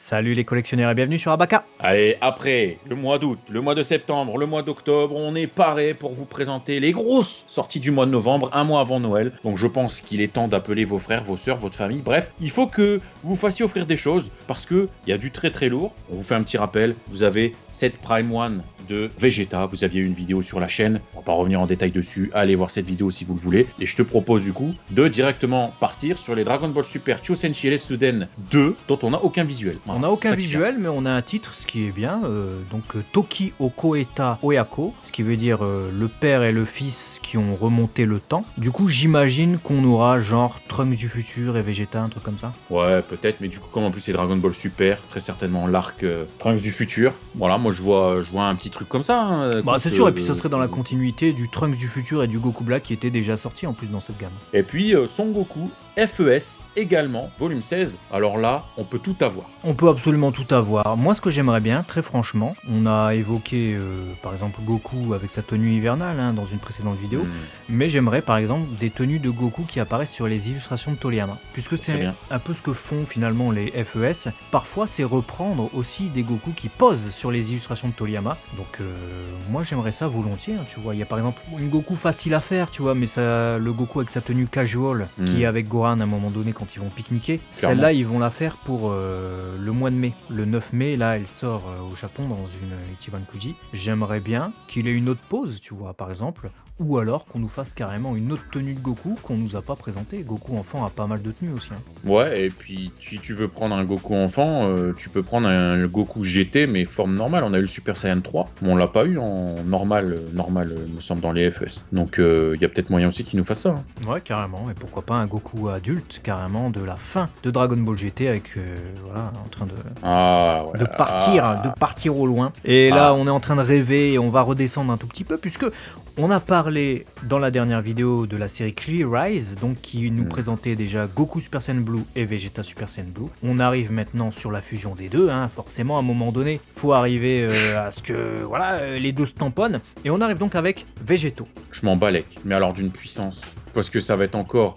Salut les collectionneurs et bienvenue sur Abaka. Allez, après le mois d'août, le mois de septembre, le mois d'octobre, on est paré pour vous présenter les grosses sorties du mois de novembre, un mois avant Noël. Donc je pense qu'il est temps d'appeler vos frères, vos sœurs, votre famille. Bref, il faut que vous fassiez offrir des choses parce qu'il y a du très très lourd. On vous fait un petit rappel, vous avez cette Prime One de Vegeta, vous aviez une vidéo sur la chaîne, on va pas revenir en détail dessus, allez voir cette vidéo si vous le voulez, et je te propose du coup de directement partir sur les Dragon Ball Super Chosenshi Retsuden 2, dont on n'a aucun visuel. Voilà, on n'a aucun visuel, mais on a un titre, ce qui est bien, Toki Okoeta Oyako, ce qui veut dire le père et le fils qui ont remonté le temps. Du coup, j'imagine qu'on aura genre Trunks du futur et Vegeta, un truc comme ça. Ouais, peut-être, mais du coup, comme en plus c'est Dragon Ball Super, très certainement l'arc Trunks du futur. Voilà, moi je vois un petit truc comme ça. Hein, bah c'est sûr, et puis ça serait dans la continuité du Trunks du futur et du Goku Black qui était déjà sorti en plus dans cette gamme. Et puis Son Goku FES également, volume 16. Alors là, on peut tout avoir. On peut absolument tout avoir. Moi, ce que j'aimerais bien, très franchement, on a évoqué par exemple Goku avec sa tenue hivernale dans une précédente vidéo, mais j'aimerais par exemple des tenues de Goku qui apparaissent sur les illustrations de Toriyama, puisque c'est un peu ce que font finalement les FES. Parfois, c'est reprendre aussi des Goku qui posent sur les illustrations de Toriyama. Donc, moi, j'aimerais ça volontiers. Tu vois, il y a par exemple une Goku facile à faire, tu vois, mais ça, le Goku avec sa tenue casual, qui est avec Goran à un moment donné quand ils vont pique-niquer. Clairement. Celle-là, ils vont la faire pour le mois de mai. Le 9 mai, là, elle sort au Japon dans une Ichiban Kuji. J'aimerais bien qu'il ait une autre pose, tu vois, par exemple. Ou alors qu'on nous fasse carrément une autre tenue de Goku qu'on nous a pas présentée. Goku enfant a pas mal de tenues aussi. Ouais, et puis si tu veux prendre un Goku enfant, tu peux prendre un Goku GT, mais forme normale. On a eu le Super Saiyan 3, mais on l'a pas eu en normal, me semble, dans les FES. Donc il y a peut-être moyen aussi qu'ils nous fassent ça. Ouais, carrément. Et pourquoi pas un Goku adulte, carrément, de la fin de Dragon Ball GT, avec, voilà, en train de partir au loin. Et là, on est en train de rêver et on va redescendre un tout petit peu, puisque on a parlé dans la dernière vidéo de la série Clear Rise, donc qui nous présentait déjà Goku Super Saiyan Blue et Vegeta Super Saiyan Blue. On arrive maintenant sur la fusion des deux, forcément à un moment donné, faut arriver à ce que voilà, les deux se tamponnent. Et on arrive donc avec Vegeto. Je m'en balèque, mais alors d'une puissance, parce que ça va être encore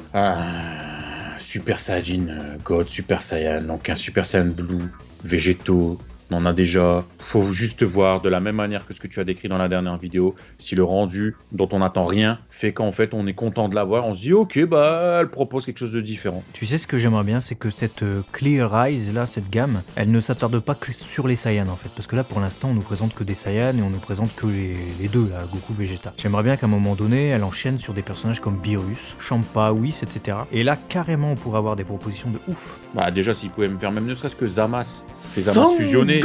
Super Saiyajin God, Super Saiyan, donc un Super Saiyan Blue, Vegeto. On en a déjà, faut juste voir de la même manière que ce que tu as décrit dans la dernière vidéo, si le rendu dont on n'attend rien fait qu'en fait on est content de l'avoir, on se dit ok bah elle propose quelque chose de différent. Tu sais ce que j'aimerais bien, c'est que cette Clear Rise là, cette gamme, elle ne s'attarde pas que sur les Saiyans en fait, parce que là pour l'instant on nous présente que des Saiyans et on nous présente que les deux là, Goku, Vegeta. J'aimerais bien qu'à un moment donné elle enchaîne sur des personnages comme Beerus, Champa, Whis, etc. Et là carrément on pourrait avoir des propositions de ouf. Bah déjà s'ils pouvaient me faire même ne serait-ce que Zamasu, c'est Zamasu fusionné.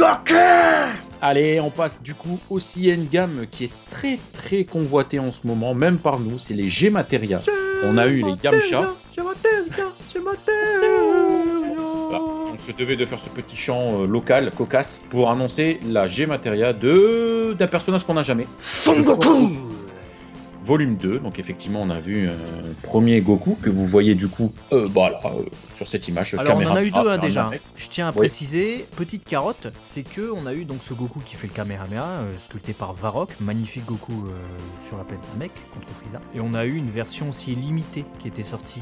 Allez, on passe du coup aussi à une gamme qui est très très convoitée en ce moment, même par nous, c'est les G-Materia. On a eu les Yamcha. Voilà. On se devait de faire ce petit chant local, cocasse, pour annoncer la G-Materia d'un personnage qu'on n'a jamais. Son Goku Volume 2, donc effectivement on a vu un premier Goku que vous voyez du coup sur cette image. Alors on en a eu deux déjà, je tiens à préciser, petite carotte, c'est que on a eu donc ce Goku qui fait le Kamehameha, sculpté par Varrock, magnifique Goku sur la planète Namek contre Frieza, et on a eu une version aussi limitée qui était sortie,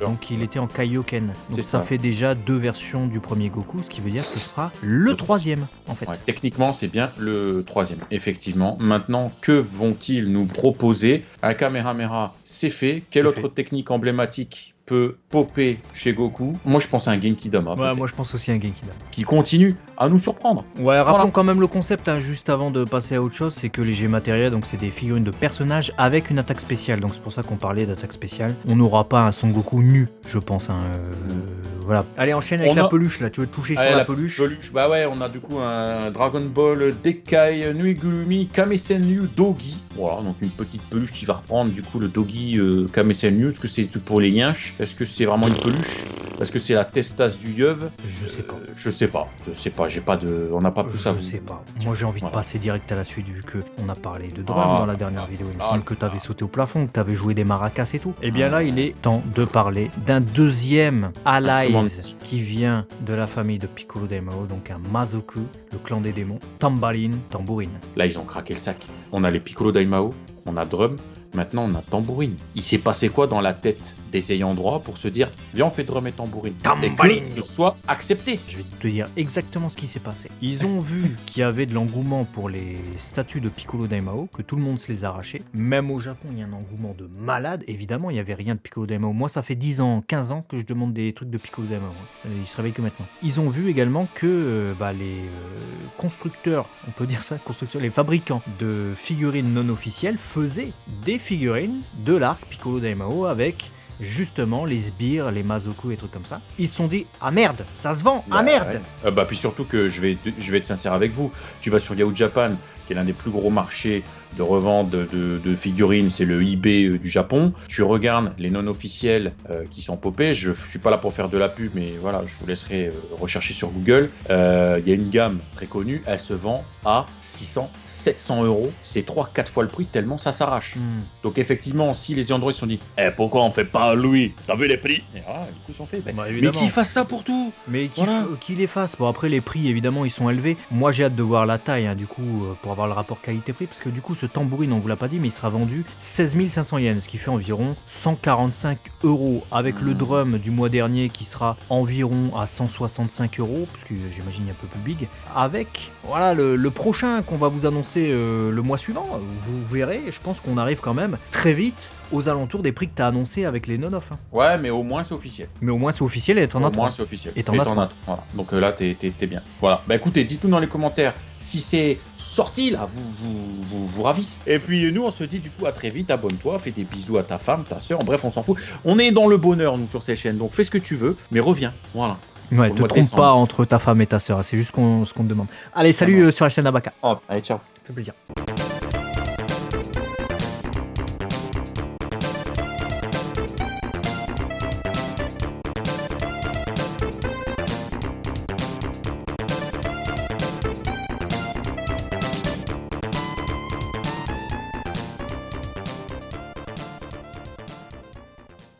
donc il était en Kaioken, donc ça fait déjà deux versions du premier Goku, ce qui veut dire que ce sera le troisième en fait. Ouais, techniquement c'est bien le troisième, effectivement. Maintenant que vont-ils nous proposer? Un Kamehameha, c'est fait. Quelle autre technique emblématique peut popper chez Goku? Moi je pense à un Genki Dama. Ouais, moi je pense aussi à un Genki Dama. Qui continue à nous surprendre. Ouais, rappelons quand même le concept, juste avant de passer à autre chose, c'est que les G-Materia, donc c'est des figurines de personnages avec une attaque spéciale, donc c'est pour ça qu'on parlait d'attaque spéciale. On n'aura pas un Son Goku nu, je pense. Voilà. Allez, enchaîne avec la peluche là, tu veux te toucher sur la peluche? Bah ouais, on a du coup un Dragon Ball Dekai Nuigurumi Kamesenryu Dogi. Voilà, donc une petite peluche qui va reprendre du coup le Dogi Kamesenryu. Est-ce que c'est pour les yinches? Est-ce que c'est vraiment une peluche? Est-ce que c'est la testasse du Yeuve? Je sais pas, j'ai pas de... On n'a pas plus ça. Je sais pas. Moi j'ai envie de passer direct à la suite vu que on a parlé de drum dans la dernière vidéo. Il me semble que t'avais sauté au plafond, que t'avais joué des maracas et tout. Et bien là, il est temps de parler d'un deuxième Allies qui vient de la famille de Piccolo Daimao, donc un Mazoku, le clan des démons, Tambaline, Tambourine. Là, ils ont craqué le sac. On a les Piccolo Daimao, on a Drum, maintenant on a Tambourine. Il s'est passé quoi dans la tête des ayants droit pour se dire viens on fait drum et tambourine et Tambourine. que ce soit accepté. Je vais te dire exactement ce qui s'est passé. Ils ont vu qu'il y avait de l'engouement pour les statues de Piccolo Daimao, que tout le monde se les arrachait. Même au Japon, il y a un engouement de malade. Évidemment, il n'y avait rien de Piccolo Daimao. Moi, ça fait 10 ans, 15 ans que je demande des trucs de Piccolo Daimao. Il se réveille que maintenant. Ils ont vu également que les constructeurs, on peut dire ça, les fabricants de figurines non officielles faisaient des figurines de l'arc Piccolo Daimao avec justement les sbires, les mazoku et trucs comme ça. Ils se sont dit ah merde, ça se vend, ah merde. Ouais. Puis surtout que je vais être sincère avec vous, tu vas sur Yahoo Japan, qui est l'un des plus gros marchés de revente de figurines, c'est le eBay du Japon. Tu regardes les non officiels qui sont popés. Je suis pas là pour faire de la pub, mais voilà, je vous laisserai rechercher sur Google. Il y a une gamme très connue, elle se vend à 600, 700 euros. C'est 3-4 fois le prix tellement ça s'arrache. Donc effectivement, si les Android se sont dit pourquoi on fait pas Louis, t'as vu les prix? Du coup ils sont faits. Mais qu'ils fassent ça pour tout. Mais qu'ils les fassent. Bon après les prix évidemment ils sont élevés. Moi j'ai hâte de voir la taille du coup pour avoir le rapport qualité-prix, parce que du coup ce tambourine on vous l'a pas dit mais il sera vendu 16 500 yens, ce qui fait environ 145 euros, avec le drum du mois dernier qui sera environ à 165 euros, parce que j'imagine il est un peu plus big, avec voilà le prochain qu'on va vous annoncer le mois suivant. Vous verrez, je pense qu'on arrive quand même très vite aux alentours des prix que tu as annoncé avec les non-off. Ouais, mais au moins c'est officiel. Mais au moins c'est officiel et t'en as 3. Au moins c'est officiel. Et t'en as 3. Voilà. Donc là t'es bien. Voilà. Écoutez, dites-nous dans les commentaires si c'est sorti là, vous ravisse. Et puis nous on se dit du coup à très vite, abonne-toi, fais des bisous à ta femme, ta soeur, bref on s'en fout. On est dans le bonheur nous sur ces chaînes, donc fais ce que tu veux, mais reviens, voilà. Ouais, te trompe pas entre ta femme et ta soeur, c'est juste ce qu'on te demande. Allez, salut sur la chaîne Abaka. Allez, ciao. Ça fait plaisir.